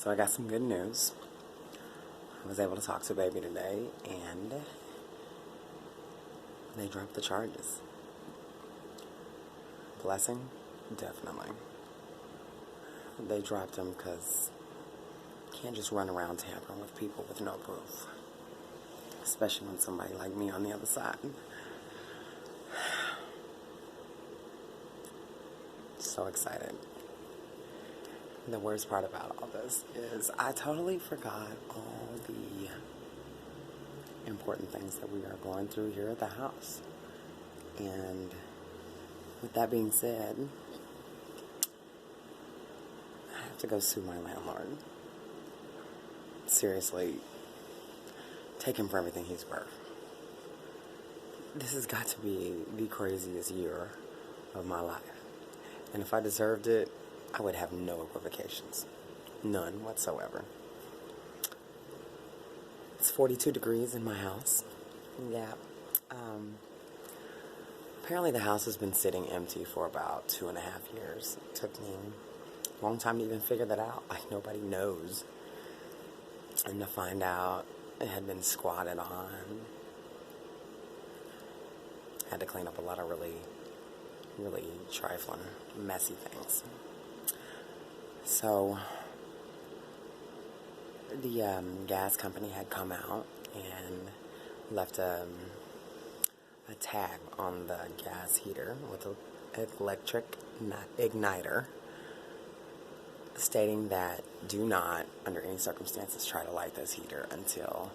So I got some good news. I was able to talk to baby today, and they dropped the charges. Blessing? Definitely. They dropped them because you can't just run around tampering with people with no proof. Especially when somebody like me on the other side. So excited. The worst part about all this is I totally forgot all the important things that we are going through here at the house. And with that being said, I have to go sue my landlord. Seriously, take him for everything he's worth. This has got to be the craziest year of my life. And if I deserved it, I would have no equivocations. None whatsoever. It's 42 degrees in my house. Yeah. Apparently the house has been sitting empty for about 2.5 years. It took me a long time to even figure that out. Like, nobody knows. And to find out it had been squatted on. Had to clean up a lot of really trifling, messy things. So the gas company had come out and left a tag on the gas heater with an electric igniter stating that do not, under any circumstances, try to light this heater until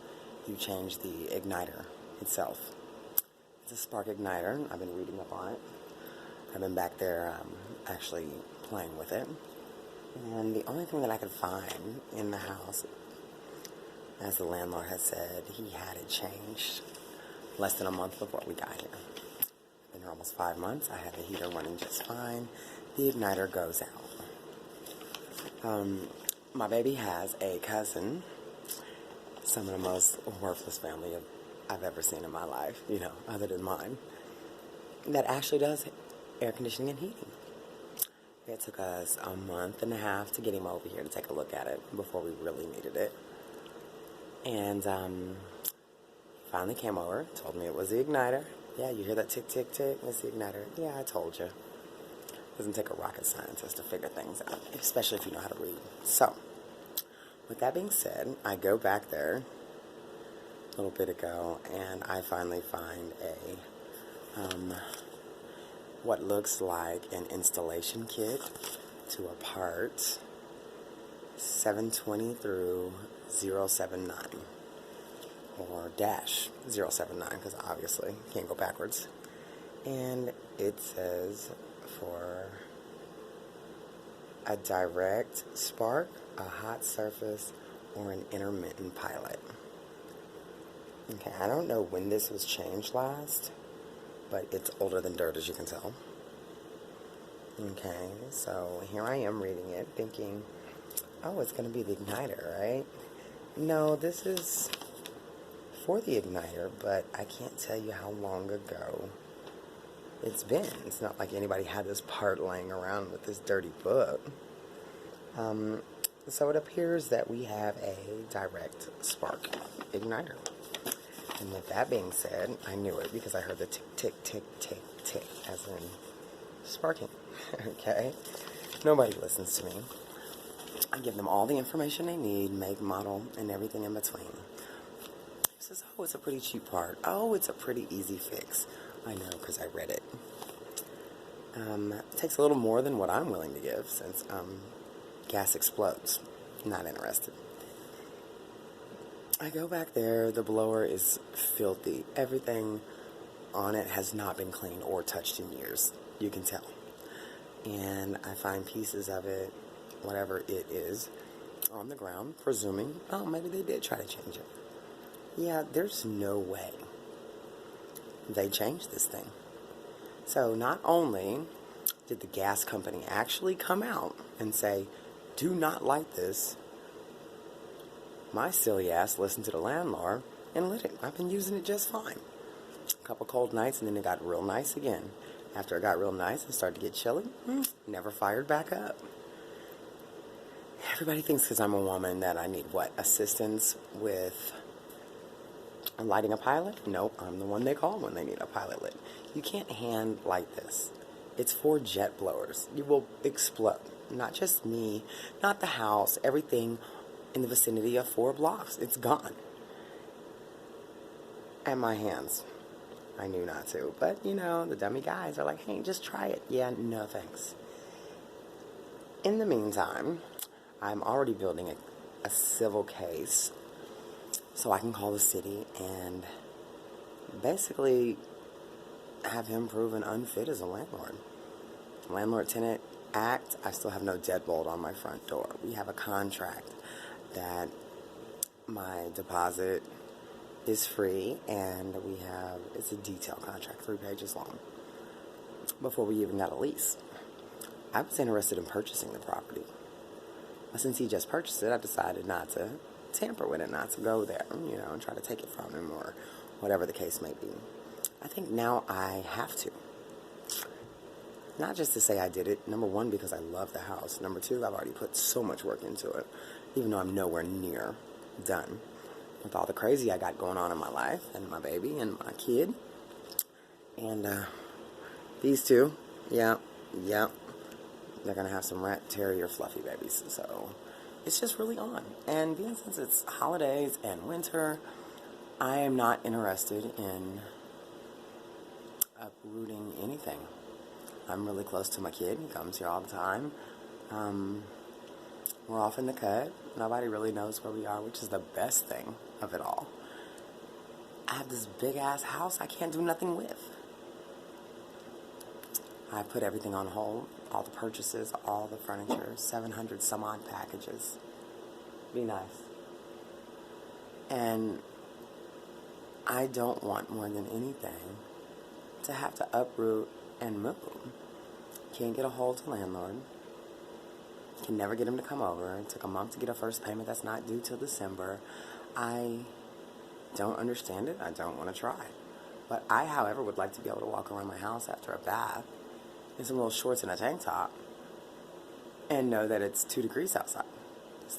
you change the igniter itself. It's a spark igniter. I've been reading up on it. I've been back there actually playing with it. And the only thing that I could find in the house, as the landlord had said, he had it changed less than a month before we got here. Been here almost 5 months. I had the heater running just fine. The igniter goes out. My baby has a cousin, some of the most worthless family I've ever seen in my life, other than mine, that actually does air conditioning and heating. It took us a month and a half to get him over here to take a look at it before we really needed it. And finally came over, told me it was the igniter. Yeah, you hear that tick, tick, tick? It's the igniter. Yeah, I told you. Doesn't take a rocket scientist to figure things out, especially if you know how to read. So, with that being said, I go back there a little bit ago, and I finally find what looks like an installation kit to a part 720 through 079, or dash 079, because obviously you can't go backwards. And it says for a direct spark, a hot surface, or an intermittent pilot. Okay, I don't know when this was changed last, but it's older than dirt, as you can tell. Okay, so here I am reading it, thinking, oh, it's going to be the igniter, right? No, this is for the igniter, but I can't tell you how long ago it's been. It's not like anybody had this part laying around with this dirty book. So it appears that we have a direct spark igniter. And with that being said, I knew it because I heard the tick, tick, tick, tick, tick, as in sparking. Okay? Nobody listens to me. I give them all the information they need, make, model, and everything in between. He says, oh, it's a pretty cheap part. Oh, it's a pretty easy fix. I know, because I read it. It takes a little more than what I'm willing to give, since gas explodes. Not interested. I go back there, the blower is filthy. Everything on it has not been cleaned or touched in years. You can tell. And I find pieces of it, whatever it is, on the ground, presuming, oh, maybe they did try to change it. Yeah, there's no way they changed this thing. So not only did the gas company actually come out and say, do not light this, my silly ass listened to the landlord and lit it. I've been using it just fine. A couple cold nights, and then it got real nice again. After it got real nice and started to get chilly, never fired back up. Everybody thinks because I'm a woman that I need, what, assistance with lighting a pilot? Nope, I'm the one they call when they need a pilot lit. You can't hand light this. It's for jet blowers. You will explode. Not just me, not the house, everything in the vicinity of 4 blocks. It's gone. And my hands. I knew not to. But, you know, the dummy guys are like, hey, just try it. Yeah, no thanks. In the meantime, I'm already building a civil case so I can call the city and basically have him proven unfit as a landlord. Landlord-tenant act, I still have no deadbolt on my front door. We have a contract that my deposit is free, and it's a detail contract, 3 pages long, before we even got a lease. I was interested in purchasing the property. But since he just purchased it, I decided not to tamper with it, not to go there, you know, and try to take it from him or whatever the case may be. I think now I have to. Not just to say I did it, number one, because I love the house. Number two, I've already put so much work into it, even though I'm nowhere near done with all the crazy I got going on in my life, and my baby, and my kid. And these two, yeah, they're going to have some rat terrier fluffy babies. So it's just really on. And being since it's holidays and winter, I am not interested in uprooting anything. I'm really close to my kid. He comes here all the time. We're off in the cut. Nobody really knows where we are, which is the best thing of it all. I have this big-ass house I can't do nothing with. I put everything on hold. All the purchases, all the furniture, 700 some odd packages. Be nice. And I don't want more than anything to have to uproot and move. Can't get a hold of the landlord. Can never get him to come over. It took a month to get a first payment that's not due till December. I don't understand it. I don't want to try. But I, however, would like to be able to walk around my house after a bath in some little shorts and a tank top and know that it's 2 degrees outside.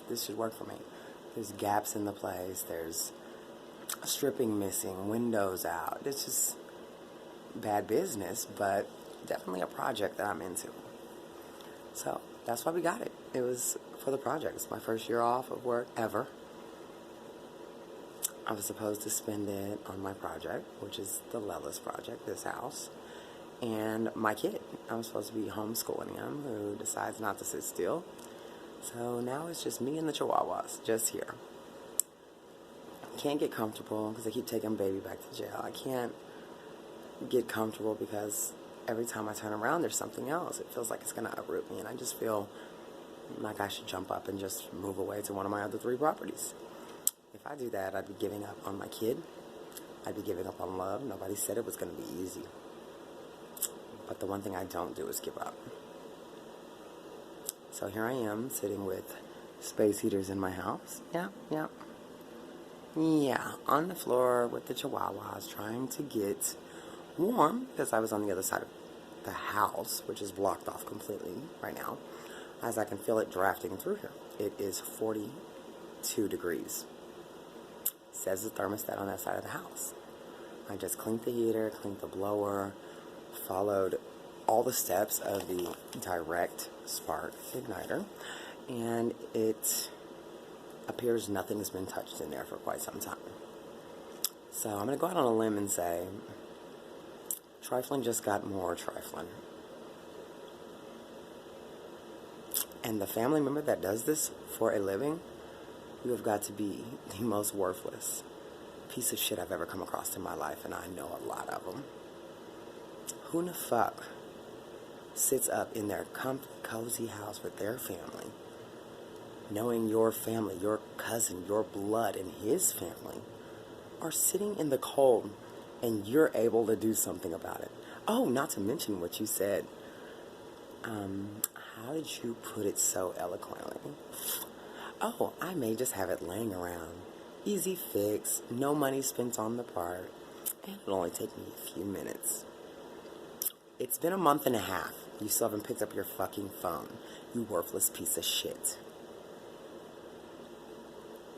This should work for me. There's gaps in the place. There's stripping missing, windows out. It's just bad business, but definitely a project that I'm into. So that's why we got it. It was for the project. It's my first year off of work ever. I was supposed to spend it on my project, which is the Lella's project, this house, and my kid. I was supposed to be homeschooling him, who decides not to sit still. So now it's just me and the Chihuahuas, just here. Can't get comfortable because I keep taking baby back to jail. I can't get comfortable because every time I turn around, there's something else. It feels like it's going to uproot me, and I just feel like I should jump up and just move away to one of my other 3 properties. If I do that, I'd be giving up on my kid. I'd be giving up on love. Nobody said it was going to be easy. But the one thing I don't do is give up. So here I am, sitting with space heaters in my house. Yeah, on the floor with the Chihuahuas, trying to get warm, because I was on the other side of the house, which is blocked off completely right now, as I can feel it drafting through here. It is 42 degrees. Says the thermostat on that side of the house. I just cleaned the heater, cleaned the blower, followed all the steps of the direct spark igniter, and it appears nothing's been touched in there for quite some time. So I'm going to go out on a limb and say trifling just got more trifling. And the family member that does this for a living, you have got to be the most worthless piece of shit I've ever come across in my life, and I know a lot of them. Who in the fuck sits up in their comfy, cozy house with their family, knowing your family, your cousin, your blood, and his family are sitting in the cold, and you're able to do something about it? Oh, not to mention what you said. How did you put it so eloquently? Oh, I may just have it laying around. Easy fix, no money spent on the part, and it'll only take me a few minutes. It's been a month and a half. You still haven't picked up your fucking phone, you worthless piece of shit.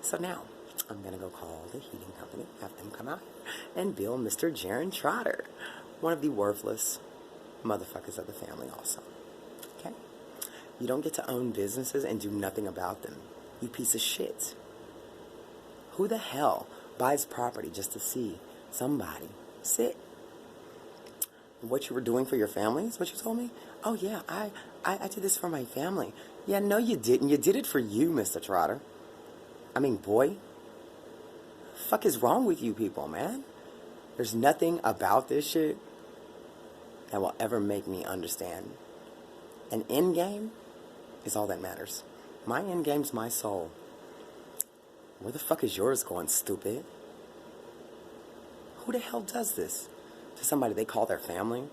So now, I'm going to go call the heating company, have them come out and bill Mr. Jaron Trotter, one of the worthless motherfuckers of the family also. Okay? You don't get to own businesses and do nothing about them. You piece of shit. Who the hell buys property just to see somebody sit? What you were doing for your family is what you told me? Oh, yeah, I did this for my family. Yeah, no, you didn't. You did it for you, Mr. Trotter. I mean, boy, fuck is wrong with you people, man? There's nothing about this shit that will ever make me understand. An end game is all that matters. My end game's my soul. Where the fuck is yours going, stupid? Who the hell does this to somebody they call their family,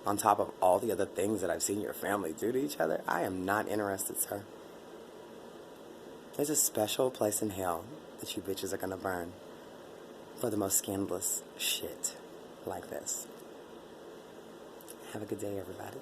on top of all the other things that I've seen your family do to each other? I am not interested, sir. There's a special place in hell that you bitches are gonna burn for the most scandalous shit like this. Have a good day, everybody.